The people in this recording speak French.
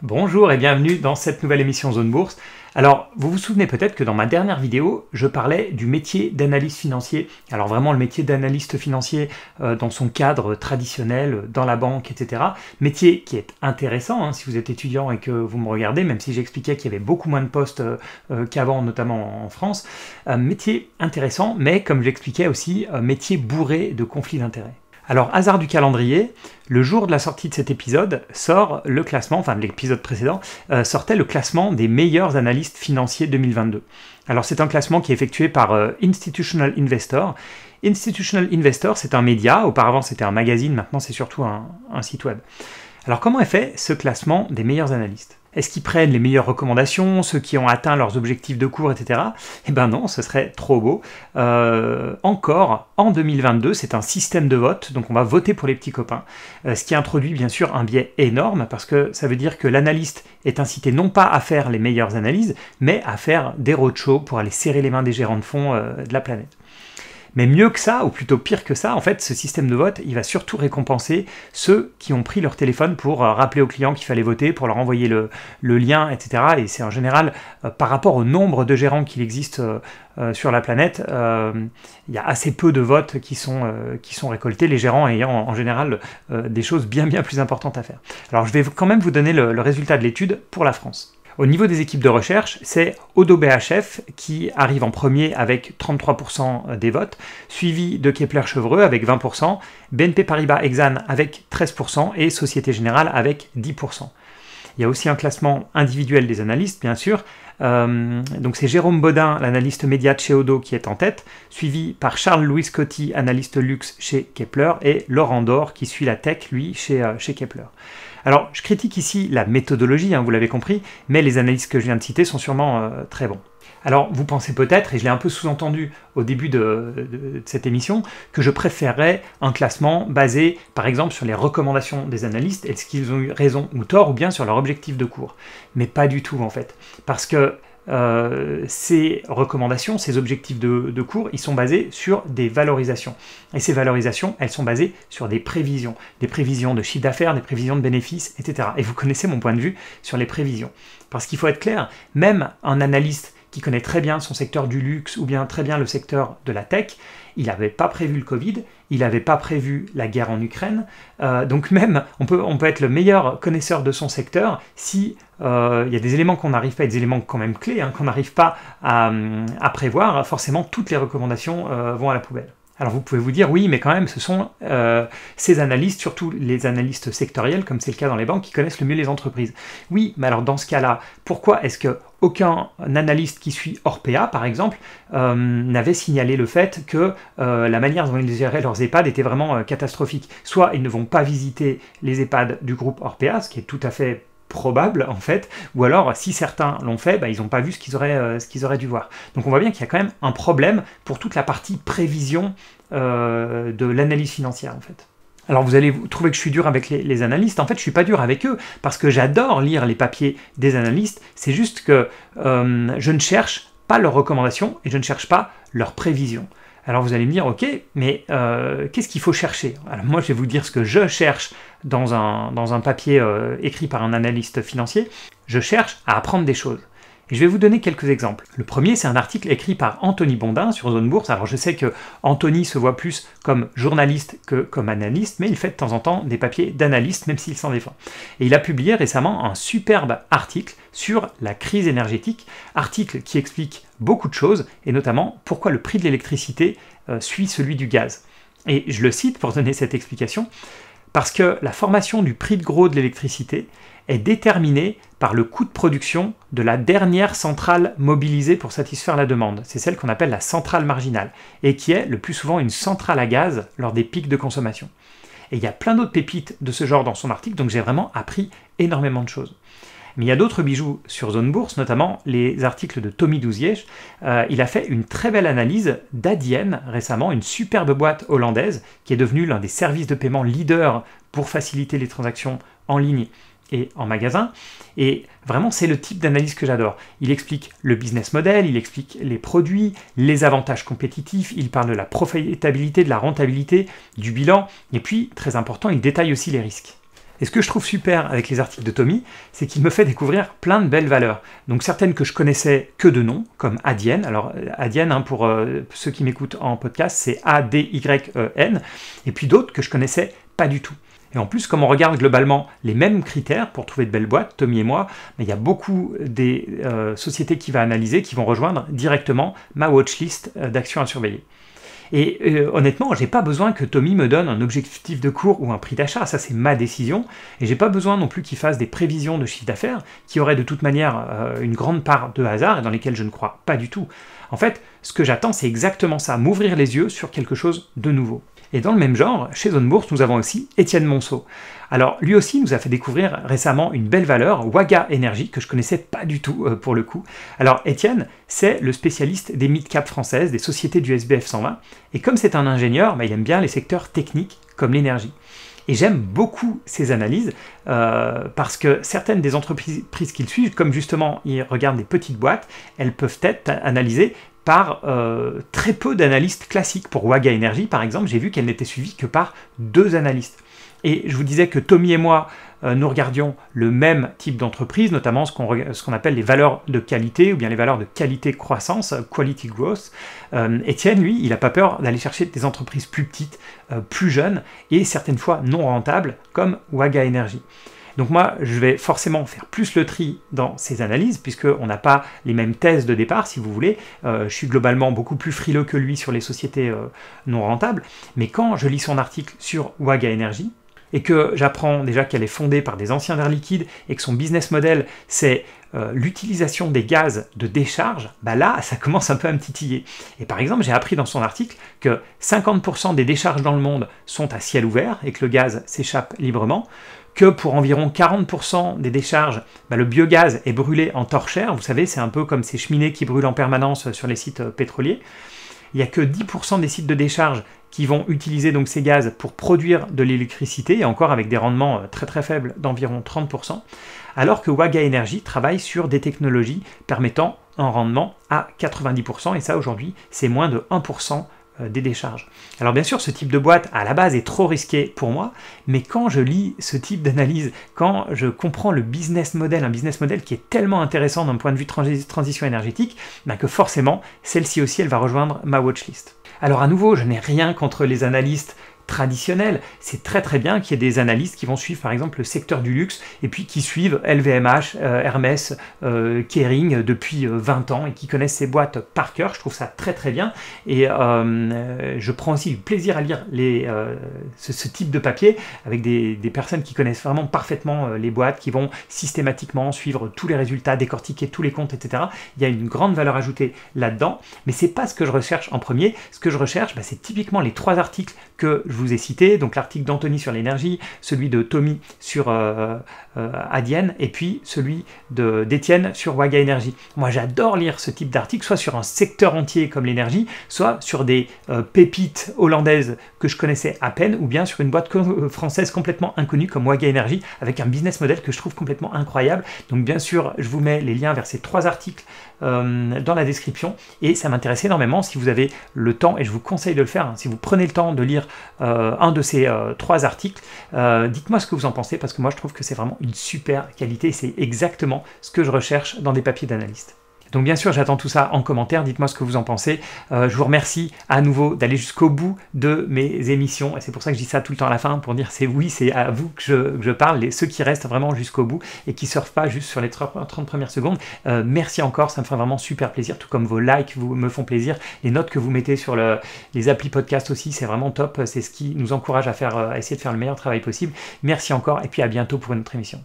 Bonjour et bienvenue dans cette nouvelle émission Zone Bourse. Alors, vous vous souvenez peut-être que dans ma dernière vidéo, je parlais du métier d'analyste financier. Alors vraiment le métier d'analyste financier dans son cadre traditionnel, dans la banque, etc. Métier qui est intéressant si vous êtes étudiant et que vous me regardez, même si j'expliquais qu'il y avait beaucoup moins de postes qu'avant, notamment en France. Métier intéressant, mais comme j'expliquais aussi, métier bourré de conflits d'intérêts. Alors, hasard du calendrier, le jour de la sortie de cet épisode sort le classement, enfin de l'épisode précédent, sortait le classement des meilleurs analystes financiers 2022. Alors c'est un classement qui est effectué par Institutional Investor. Institutional Investor, c'est un média, auparavant c'était un magazine, maintenant c'est surtout un site web. Alors comment est fait ce classement des meilleurs analystes ? Est-ce qu'ils prennent les meilleures recommandations, ceux qui ont atteint leurs objectifs de cours, etc. Eh ben non, ce serait trop beau. Encore, en 2022, c'est un système de vote, donc on va voter pour les petits copains, ce qui introduit bien sûr un biais énorme, parce que ça veut dire que l'analyste est incité non pas à faire les meilleures analyses, mais à faire des roadshows pour aller serrer les mains des gérants de fonds de la planète. Mais mieux que ça, ou plutôt pire que ça, en fait, ce système de vote, il va surtout récompenser ceux qui ont pris leur téléphone pour rappeler aux clients qu'il fallait voter, pour leur envoyer le lien, etc. Et c'est en général, par rapport au nombre de gérants qu'il existe sur la planète, il y a assez peu de votes qui sont récoltés, les gérants ayant en général des choses bien plus importantes à faire. Alors je vais quand même vous donner le résultat de l'étude pour la France. Au niveau des équipes de recherche, c'est Oddo BHF qui arrive en premier avec 33% des votes, suivi de Kepler Chevreux avec 20%, BNP Paribas Exane avec 13% et Société Générale avec 10%. Il y a aussi un classement individuel des analystes, bien sûr. Donc c'est Jérôme Bodin, l'analyste média de chez Oddo, qui est en tête, suivi par Charles-Louis Coty, analyste luxe chez Kepler, et Laurent Dor, qui suit la tech, lui, chez Kepler. Alors, je critique ici la méthodologie, vous l'avez compris, mais les analystes que je viens de citer sont sûrement très bons. Alors, vous pensez peut-être, et je l'ai un peu sous-entendu au début de cette émission, que je préférerais un classement basé, par exemple, sur les recommandations des analystes, est-ce qu'ils ont eu raison ou tort, ou bien sur leur objectif de cours. Mais pas du tout, en fait. Parce que ces recommandations, ces objectifs de cours, ils sont basés sur des valorisations. Et ces valorisations, elles sont basées sur des prévisions de chiffre d'affaires, des prévisions de bénéfices, etc. Et vous connaissez mon point de vue sur les prévisions. Parce qu'il faut être clair, même un analyste qui connaît très bien son secteur du luxe ou bien très bien le secteur de la tech, il n'avait pas prévu le Covid, il n'avait pas prévu la guerre en Ukraine, donc même on peut être le meilleur connaisseur de son secteur si il y a des éléments qu'on n'arrive pas, des éléments quand même clés qu'on n'arrive pas à prévoir, forcément toutes les recommandations vont à la poubelle. Alors vous pouvez vous dire, oui, mais quand même, ce sont ces analystes, surtout les analystes sectoriels, comme c'est le cas dans les banques, qui connaissent le mieux les entreprises. Oui, mais alors dans ce cas-là, pourquoi est-ce qu'aucun analyste qui suit Orpea, par exemple, n'avait signalé le fait que la manière dont ils géraient leurs EHPAD était vraiment catastrophique? Soit ils ne vont pas visiter les EHPAD du groupe Orpea, ce qui est tout à fait probable en fait, ou alors si certains l'ont fait, ils n'ont pas vu ce qu'ils auraient dû voir. Donc on voit bien qu'il y a quand même un problème pour toute la partie prévision de l'analyse financière en fait. Alors vous allez trouver que je suis dur avec les analystes, en fait je suis pas dur avec eux, parce que j'adore lire les papiers des analystes, c'est juste que je ne cherche pas leurs recommandations et je ne cherche pas leurs prévisions. Alors vous allez me dire, ok, mais qu'est-ce qu'il faut chercher? Alors moi je vais vous dire ce que je cherche dans un papier écrit par un analyste financier. Je cherche à apprendre des choses. Et je vais vous donner quelques exemples. Le premier, c'est un article écrit par Anthony Bondin sur Zone Bourse. Alors je sais que Anthony se voit plus comme journaliste que comme analyste, mais il fait de temps en temps des papiers d'analyste, même s'il s'en défend. Et il a publié récemment un superbe article sur la crise énergétique, article qui explique beaucoup de choses, et notamment pourquoi le prix de l'électricité suit celui du gaz. Et je le cite pour donner cette explication, parce que la formation du prix de gros de l'électricité est déterminée par le coût de production de la dernière centrale mobilisée pour satisfaire la demande. C'est celle qu'on appelle la centrale marginale, et qui est le plus souvent une centrale à gaz lors des pics de consommation. Et il y a plein d'autres pépites de ce genre dans son article, donc j'ai vraiment appris énormément de choses. Mais il y a d'autres bijoux sur Zone Bourse, notamment les articles de Tommy Douziège. Il a fait une très belle analyse d'Adyen récemment, une superbe boîte hollandaise qui est devenue l'un des services de paiement leaders pour faciliter les transactions en ligne et en magasin. Et vraiment, c'est le type d'analyse que j'adore. Il explique le business model, il explique les produits, les avantages compétitifs, il parle de la profitabilité, de la rentabilité, du bilan, et puis, très important, il détaille aussi les risques. Et ce que je trouve super avec les articles de Tommy, c'est qu'il me fait découvrir plein de belles valeurs. Donc certaines que je connaissais que de nom, comme Adyen. Alors Adyen, pour ceux qui m'écoutent en podcast, c'est A-D-Y-E-N. Et puis d'autres que je connaissais pas du tout. Et en plus, comme on regarde globalement les mêmes critères pour trouver de belles boîtes, Tommy et moi, il y a beaucoup des sociétés qu'il va analyser qui vont rejoindre directement ma watchlist d'actions à surveiller. Et honnêtement, j'ai pas besoin que Tommy me donne un objectif de cours ou un prix d'achat, ça c'est ma décision, et j'ai pas besoin non plus qu'il fasse des prévisions de chiffre d'affaires qui auraient de toute manière une grande part de hasard et dans lesquelles je ne crois pas du tout. En fait, ce que j'attends, c'est exactement ça, m'ouvrir les yeux sur quelque chose de nouveau. Et dans le même genre, chez Zone Bourse, nous avons aussi Étienne Monceau. Alors, lui aussi nous a fait découvrir récemment une belle valeur, Waga Energy, que je connaissais pas du tout pour le coup. Alors, Étienne, c'est le spécialiste des mid-cap françaises, des sociétés du SBF 120. Et comme c'est un ingénieur, il aime bien les secteurs techniques comme l'énergie. Et j'aime beaucoup ses analyses parce que certaines des entreprises qu'il suit, comme justement il regarde des petites boîtes, elles peuvent être analysées par très peu d'analystes classiques. Pour Waga Energy, par exemple, j'ai vu qu'elle n'était suivie que par 2 analystes. Et je vous disais que Tommy et moi, nous regardions le même type d'entreprise, notamment ce qu'on appelle les valeurs de qualité, ou bien les valeurs de qualité-croissance, quality growth. Étienne, lui, il n'a pas peur d'aller chercher des entreprises plus petites, plus jeunes, et certaines fois non rentables, comme Waga Energy. Donc moi, je vais forcément faire plus le tri dans ces analyses, puisqu'on n'a pas les mêmes thèses de départ, si vous voulez. Je suis globalement beaucoup plus frileux que lui sur les sociétés non rentables. Mais quand je lis son article sur Waga Energy, et que j'apprends déjà qu'elle est fondée par des anciens d'Air Liquide, et que son business model, c'est l'utilisation des gaz de décharge, là, ça commence un peu à me titiller. Et par exemple, j'ai appris dans son article que 50% des décharges dans le monde sont à ciel ouvert, et que le gaz s'échappe librement, que pour environ 40% des décharges, le biogaz est brûlé en torchère. Vous savez, c'est un peu comme ces cheminées qui brûlent en permanence sur les sites pétroliers. Il n'y a que 10% des sites de décharge qui vont utiliser donc ces gaz pour produire de l'électricité, et encore avec des rendements très très faibles d'environ 30%, alors que Waga Energy travaille sur des technologies permettant un rendement à 90%, et ça aujourd'hui c'est moins de 1% des décharges. Alors bien sûr, ce type de boîte à la base est trop risqué pour moi, mais quand je lis ce type d'analyse, quand je comprends le business model, un business model qui est tellement intéressant d'un point de vue transition énergétique, que forcément, celle-ci aussi, elle va rejoindre ma watchlist. Alors à nouveau, je n'ai rien contre les analystes traditionnels. C'est très très bien qu'il y ait des analystes qui vont suivre par exemple le secteur du luxe et puis qui suivent LVMH, Hermès, Kering depuis 20 ans et qui connaissent ces boîtes par cœur. Je trouve ça très très bien et je prends aussi du plaisir à lire ce type de papier avec des personnes qui connaissent vraiment parfaitement les boîtes, qui vont systématiquement suivre tous les résultats, décortiquer tous les comptes, etc. Il y a une grande valeur ajoutée là-dedans, mais c'est pas ce que je recherche en premier. Ce que je recherche, c'est typiquement les 3 articles que je vous ai cités, donc l'article d'Anthony sur l'énergie, celui de Tommy sur Adyen, et puis celui d'Étienne sur Waga Energy. Moi j'adore lire ce type d'article, soit sur un secteur entier comme l'énergie, soit sur des pépites hollandaises que je connaissais à peine, ou bien sur une boîte française complètement inconnue comme Waga Energy, avec un business model que je trouve complètement incroyable. Donc bien sûr, je vous mets les liens vers ces 3 articles dans la description, et ça m'intéresse énormément si vous avez le temps, et je vous conseille de le faire, si vous prenez le temps de lire un de ces 3 articles, dites-moi ce que vous en pensez, parce que moi je trouve que c'est vraiment une super qualité, c'est exactement ce que je recherche dans des papiers d'analyste. Donc bien sûr, j'attends tout ça en commentaire, dites-moi ce que vous en pensez. Je vous remercie à nouveau d'aller jusqu'au bout de mes émissions, et c'est pour ça que je dis ça tout le temps à la fin, pour dire c'est à vous que je parle, ceux qui restent vraiment jusqu'au bout et qui ne surfent pas juste sur les 30 premières secondes. Merci encore, ça me fait vraiment super plaisir, tout comme vos likes me font plaisir, les notes que vous mettez sur les applis podcast aussi, c'est vraiment top, c'est ce qui nous encourage à essayer de faire le meilleur travail possible. Merci encore, et puis à bientôt pour une autre émission.